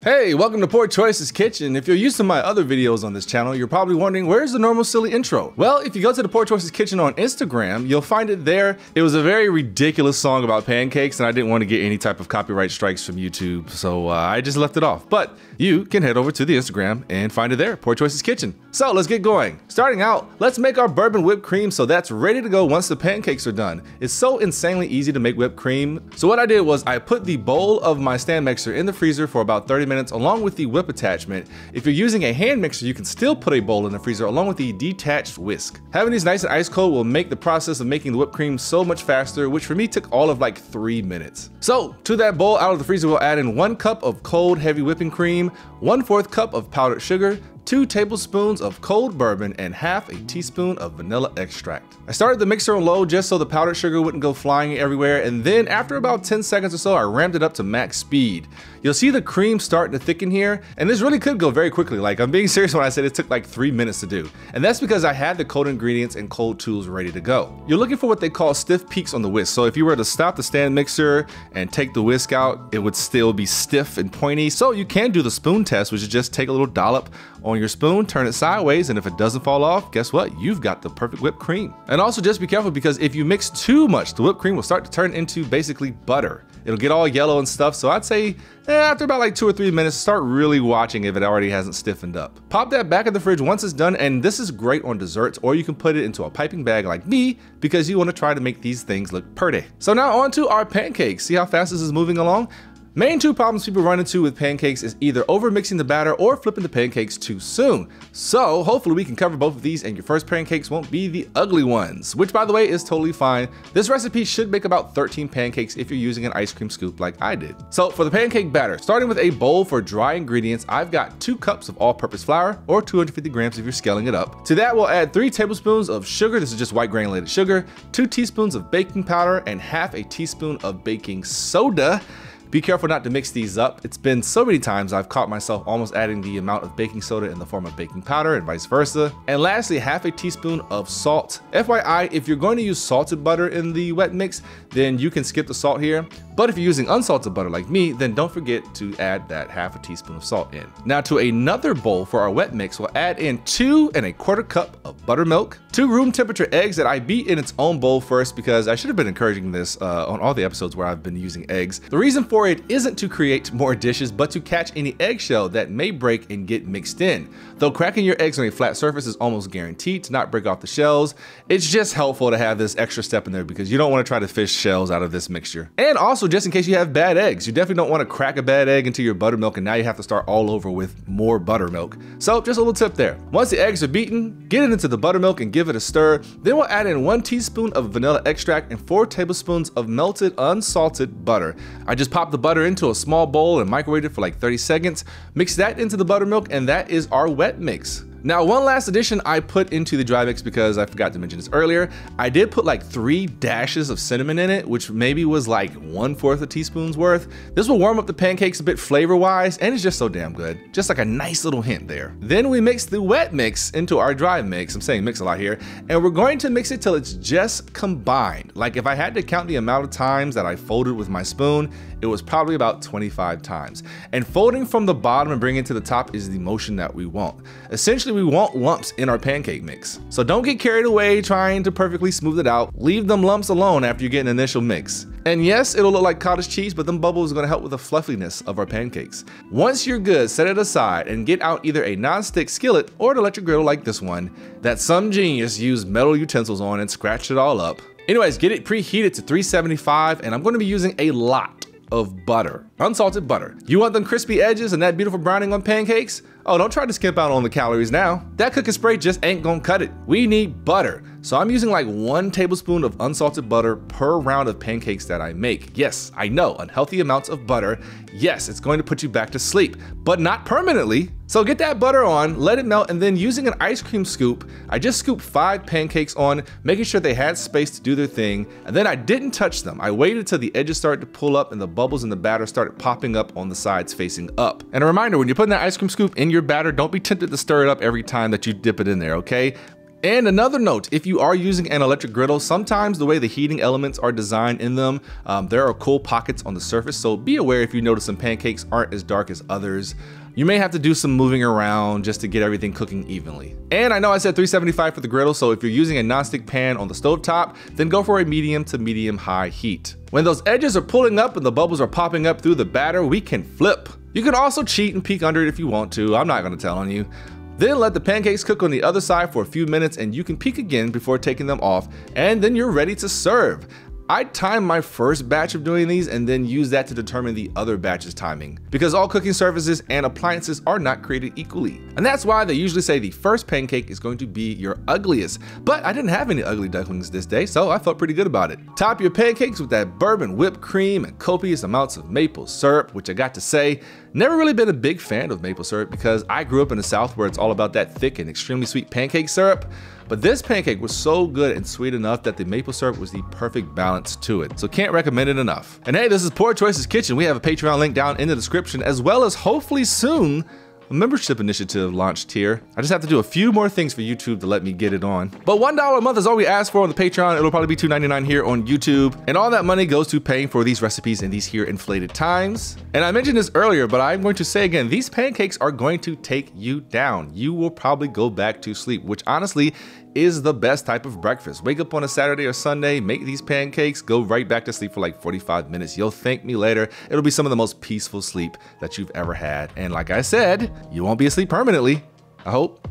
Hey, welcome to Poor Choices Kitchen. If you're used to my other videos on this channel, you're probably wondering, where's the normal silly intro? Well, if you go to the Poor Choices Kitchen on Instagram, you'll find it there. It was a very ridiculous song about pancakes, and I didn't want to get any type of copyright strikes from YouTube, so I just left it off. But you can head over to the Instagram and find it there, Poor Choices Kitchen. So let's get going. Starting out, let's make our bourbon whipped cream so that's ready to go once the pancakes are done. It's so insanely easy to make whipped cream. So what I did was I put the bowl of my stand mixer in the freezer for about 30 minutes along with the whip attachment. If you're using a hand mixer, you can still put a bowl in the freezer along with the detached whisk. Having these nice and ice cold will make the process of making the whipped cream so much faster, which for me took all of like 3 minutes. So to that bowl out of the freezer, we'll add in 1 cup of cold heavy whipping cream, 1/4 cup of powdered sugar, 2 tablespoons of cold bourbon, and half a teaspoon of vanilla extract. I started the mixer on low just so the powdered sugar wouldn't go flying everywhere, and then after about 10 seconds or so, I ramped it up to max speed. You'll see the cream starting to thicken here, and this really could go very quickly. Like, I'm being serious when I said it took like 3 minutes to do. And that's because I had the cold ingredients and cold tools ready to go. You're looking for what they call stiff peaks on the whisk. So if you were to stop the stand mixer and take the whisk out, it would still be stiff and pointy. So you can do the spoon test, which is just take a little dollop on your spoon, turn it sideways, and if it doesn't fall off, guess what? You've got the perfect whipped cream. And also just be careful, because if you mix too much, the whipped cream will start to turn into basically butter. It'll get all yellow and stuff, so I'd say after about like 2 or 3 minutes, start really watching if it already hasn't stiffened up. Pop that back in the fridge once it's done, and this is great on desserts, or you can put it into a piping bag like me, because you want to try to make these things look pretty. So now on to our pancakes. See how fast this is moving along? Main 2 problems people run into with pancakes is either over mixing the batter or flipping the pancakes too soon. So hopefully we can cover both of these and your first pancakes won't be the ugly ones, which by the way is totally fine. This recipe should make about 13 pancakes if you're using an ice cream scoop like I did. So for the pancake batter, starting with a bowl for dry ingredients, I've got 2 cups of all-purpose flour, or 250 grams if you're scaling it up. To that we'll add 3 tablespoons of sugar, this is just white granulated sugar, 2 teaspoons of baking powder, and half a teaspoon of baking soda. Be careful not to mix these up. It's been so many times I've caught myself almost adding the amount of baking soda in the form of baking powder and vice versa. And lastly, half a teaspoon of salt. FYI, if you're going to use salted butter in the wet mix, then you can skip the salt here. But if you're using unsalted butter like me, then don't forget to add that half a teaspoon of salt in. Now to another bowl for our wet mix, we'll add in 2 1/4 cup of buttermilk, 2 room temperature eggs that I beat in its own bowl first, because I should have been encouraging this on all the episodes where I've been using eggs. The reason for it isn't to create more dishes, but to catch any eggshell that may break and get mixed in. Though cracking your eggs on a flat surface is almost guaranteed to not break off the shells, it's just helpful to have this extra step in there because you don't want to try to fish shells out of this mixture. And also just in case you have bad eggs, you definitely don't want to crack a bad egg into your buttermilk and now you have to start all over with more buttermilk. So just a little tip there. Once the eggs are beaten, get it into the buttermilk and give it a stir. Then we'll add in 1 teaspoon of vanilla extract and 4 tablespoons of melted unsalted butter. I just popped the butter into a small bowl and microwaved it for like 30 seconds. Mix that into the buttermilk, and that is our wet mix. Now, one last addition I put into the dry mix, because I forgot to mention this earlier, I did put like 3 dashes of cinnamon in it, which maybe was like 1/4 a teaspoon's worth. This will warm up the pancakes a bit flavor-wise, and it's just so damn good. Just like a nice little hint there. Then we mix the wet mix into our dry mix. I'm saying mix a lot here. And we're going to mix it till it's just combined. Like if I had to count the amount of times that I folded with my spoon, it was probably about 25 times. And folding from the bottom and bringing it to the top is the motion that we want. Essentially, we want lumps in our pancake mix. So don't get carried away trying to perfectly smooth it out. Leave them lumps alone after you get an initial mix. And yes, it'll look like cottage cheese, but them bubbles are gonna help with the fluffiness of our pancakes. Once you're good, set it aside and get out either a non-stick skillet or an electric griddle like this one that some genius used metal utensils on and scratched it all up. Anyways, get it preheated to 375, and I'm gonna be using a lot of butter, unsalted butter. You want them crispy edges and that beautiful browning on pancakes? Oh, don't try to skimp out on the calories now. That cooking spray just ain't gonna cut it. We need butter. So I'm using like 1 tablespoon of unsalted butter per round of pancakes that I make. Yes, I know, unhealthy amounts of butter. Yes, it's going to put you back to sleep, but not permanently. So get that butter on, let it melt, and then using an ice cream scoop, I just scooped 5 pancakes on, making sure they had space to do their thing, and then I didn't touch them. I waited till the edges started to pull up and the bubbles in the batter started popping up on the sides facing up. And a reminder, when you're putting that ice cream scoop in your batter, don't be tempted to stir it up every time that you dip it in there, okay? And another note, if you are using an electric griddle, sometimes the way the heating elements are designed in them, there are cool pockets on the surface, so be aware if you notice some pancakes aren't as dark as others. You may have to do some moving around just to get everything cooking evenly. And I know I said 375 for the griddle, so if you're using a nonstick pan on the stovetop, then go for a medium to medium high heat. When those edges are pulling up and the bubbles are popping up through the batter, we can flip. You can also cheat and peek under it if you want to, I'm not gonna tell on you. Then let the pancakes cook on the other side for a few minutes and you can peek again before taking them off, and then you're ready to serve. I time my first batch of doing these and then use that to determine the other batch's timing, because all cooking surfaces and appliances are not created equally. And that's why they usually say the first pancake is going to be your ugliest. But I didn't have any ugly ducklings this day, so I felt pretty good about it. Top your pancakes with that bourbon whipped cream and copious amounts of maple syrup, which I got to say, never really been a big fan of maple syrup because I grew up in the South where it's all about that thick and extremely sweet pancake syrup. But this pancake was so good and sweet enough that the maple syrup was the perfect balance to it. So can't recommend it enough. And hey, this is Poor Choices Kitchen. We have a Patreon link down in the description, as well as hopefully soon, a membership initiative launched here. I just have to do a few more things for YouTube to let me get it on. But $1 a month is all we ask for on the Patreon. It'll probably be $2.99 here on YouTube. And all that money goes to paying for these recipes in these here inflated times. And I mentioned this earlier, but I'm going to say again, these pancakes are going to take you down. You will probably go back to sleep, which honestly is the best type of breakfast. Wake up on a Saturday or Sunday, make these pancakes, go right back to sleep for like 45 minutes. You'll thank me later. It'll be some of the most peaceful sleep that you've ever had. And like I said, you won't be asleep permanently, I hope.